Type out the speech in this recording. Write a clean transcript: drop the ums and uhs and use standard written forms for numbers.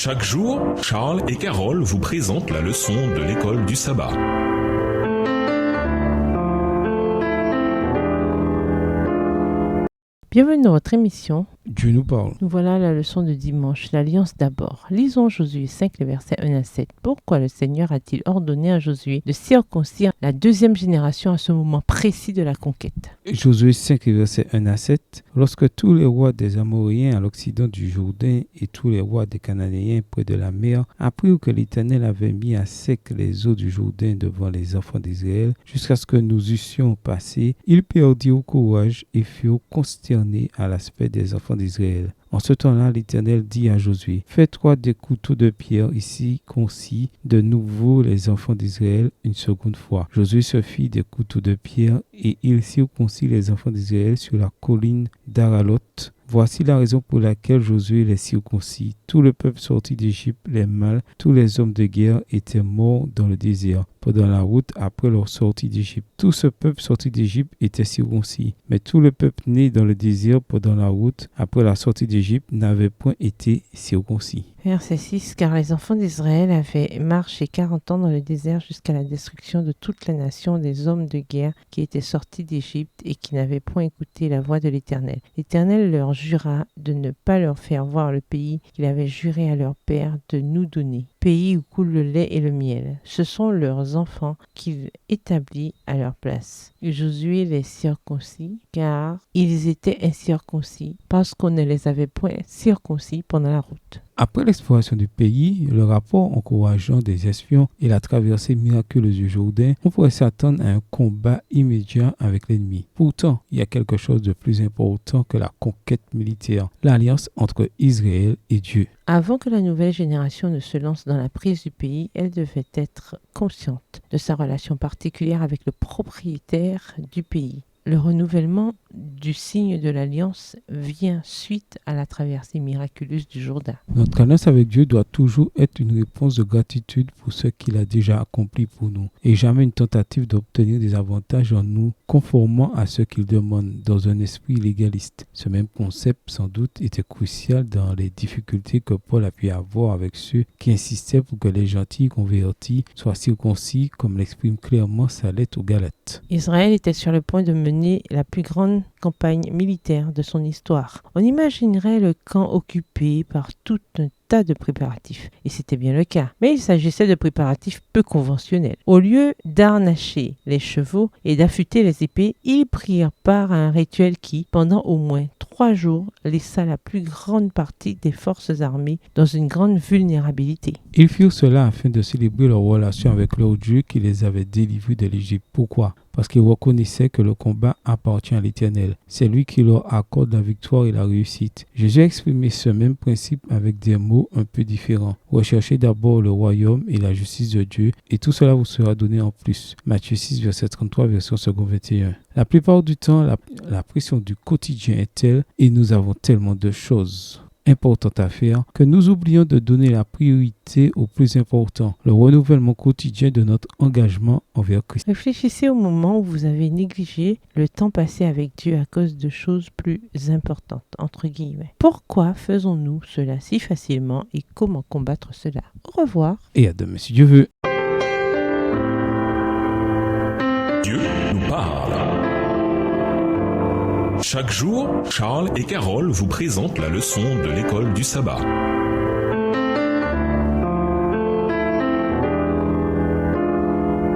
Chaque jour, Charles et Carole vous présentent la leçon de l'école du sabbat. Bienvenue dans votre émission. Dieu nous parle. Nous voilà à la leçon de dimanche, l'Alliance d'abord. Lisons Josué 5, les versets 1 à 7. Pourquoi le Seigneur a-t-il ordonné à Josué de circoncire la deuxième génération à ce moment précis de la conquête? Josué 5, les versets 1 à 7. Lorsque tous les rois des Amoréens à l'occident du Jourdain et tous les rois des Cananéens près de la mer apprirent que l'Éternel avait mis à sec les eaux du Jourdain devant les enfants d'Israël jusqu'à ce que nous eussions passé, ils perdirent courage et furent consternés à l'aspect des enfants d'Israël. En ce temps-là, l'Éternel dit à Josué, « Fais-toi des couteaux de pierre ici concis de nouveau les enfants d'Israël une seconde fois. » Josué se fit des couteaux de pierre et il circoncit les enfants d'Israël sur la colline d'Aralot. Voici la raison pour laquelle Josué les circoncit. Tout le peuple sorti d'Égypte, les mâles, tous les hommes de guerre étaient morts dans le désert, pendant la route après leur sortie d'Égypte. Tout ce peuple sorti d'Égypte était circoncis, mais tout le peuple né dans le désert pendant la route après la sortie d'Égypte n'avait point été circoncis. Verset 6. Car les enfants d'Israël avaient marché 40 ans dans le désert jusqu'à la destruction de toute la nation des hommes de guerre qui étaient sortis d'Égypte et qui n'avaient point écouté la voix de l'Éternel. L'Éternel leur jura de ne pas leur faire voir le pays qu'il avait juré à leur père de nous donner, pays où coule le lait et le miel. Ce sont leurs enfants qu'il établit à leur place. Josué les circoncis, car ils étaient incirconcis, parce qu'on ne les avait point circoncis pendant la route. Après l'exploration du pays, le rapport encourageant des espions et la traversée miraculeuse du Jourdain, on pourrait s'attendre à un combat immédiat avec l'ennemi. Pourtant, il y a quelque chose de plus important que la conquête militaire, l'alliance entre Israël et Dieu. Avant que la nouvelle génération ne se lance dans la prise du pays, elle devait être consciente de sa relation particulière avec le propriétaire du pays. Le renouvellement du signe de l'alliance vient suite à la traversée miraculeuse du Jourdain. Notre alliance avec Dieu doit toujours être une réponse de gratitude pour ce qu'il a déjà accompli pour nous et jamais une tentative d'obtenir des avantages en nous conformant à ce qu'il demande dans un esprit légaliste. Ce même concept sans doute était crucial dans les difficultés que Paul a pu avoir avec ceux qui insistaient pour que les gentils convertis soient circoncis comme l'exprime clairement sa lettre aux Galates. Israël était sur le point de mener la plus grande campagne militaire de son histoire. On imaginerait le camp occupé par tout un tas de préparatifs. Et c'était bien le cas. Mais il s'agissait de préparatifs peu conventionnels. Au lieu d'harnacher les chevaux et d'affûter les épées, ils prirent part à un rituel qui, pendant au moins 3 jours, laissa la plus grande partie des forces armées dans une grande vulnérabilité. Ils firent cela afin de célébrer leur relation avec leur Dieu qui les avait délivrés de l'Égypte. Pourquoi? Parce qu'ils reconnaissaient que le combat appartient à l'Éternel. C'est lui qui leur accorde la victoire et la réussite. Jésus a exprimé ce même principe avec des mots un peu différents. Recherchez d'abord le royaume et la justice de Dieu, et tout cela vous sera donné en plus. Matthieu 6, verset 33, version second 21. La plupart du temps, la pression du quotidien est telle, et nous avons tellement de choses importantes à faire que nous oublions de donner la priorité au plus important, le renouvellement quotidien de notre engagement envers Christ. Réfléchissez au moment où vous avez négligé le temps passé avec Dieu à cause de choses plus importantes, entre guillemets. Pourquoi faisons-nous cela si facilement et comment combattre cela? Au revoir. Et à demain si Dieu veut. Dieu nous parle. Chaque jour, Charles et Carole vous présentent la leçon de l'école du sabbat.